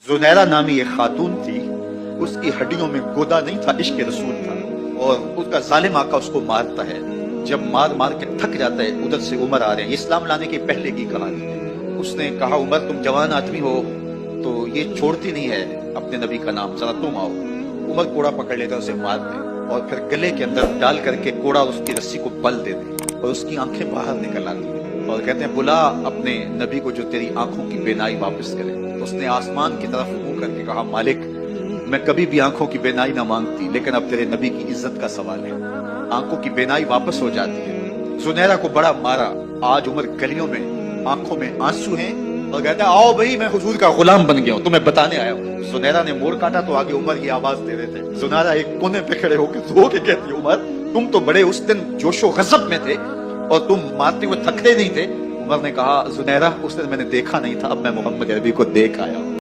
जुनैरा नामी एक खातून थी, उसकी हड्डियों में गोदा नहीं था, इश्क रसूल था। और उसका जालिम आका उसको मारता है। जब मार मार के थक जाता है, उधर से उमर आ रहे हैं। इस्लाम लाने के पहले की कहानी है। उसने कहा, उमर तुम जवान आदमी हो तो ये छोड़ती नहीं है अपने नबी का नाम, जरा तुम आओ। उमर कोड़ा पकड़ लेता, उसे मार दे और फिर गले के अंदर डाल करके कोड़ा उसकी रस्सी को बल दे दे और उसकी आंखें बाहर निकल आती है और कहते हैं, बुला अपने नबी को जो तेरी आंखों की बेनाई वापस करे। तो उसने आसमान की तरफ मुंह करके कहा, मालिक मैं कभी भी आंखों की बेनाई ना मांगती, लेकिन अब तेरे नबी की इज्जत का सवाल है। आंखों की बेनाई वापस हो जाती है। जुनैरा को बड़ा मारा। आज उमर गलियों में आंखों में आंसू हैं और कहता है, आओ भाई मैं हुजूर का गुलाम बन गया हूं, तुम्हें बताने आया हूं। जुनैरा ने मोड़ काटा तो आगे उमर की आवाज दे रहे थे। जुनैरा एक कोने पे खड़े होकर रो के कहती है, उमर तुम तो बड़े उस दिन जोशो गजब में थे और तुम मारते हुए थकते नहीं थे। उमर ने कहा, जुनैरा उस दिन मैंने देखा नहीं था, अब मैं मोहम्मद अरबी को देख आया हूं।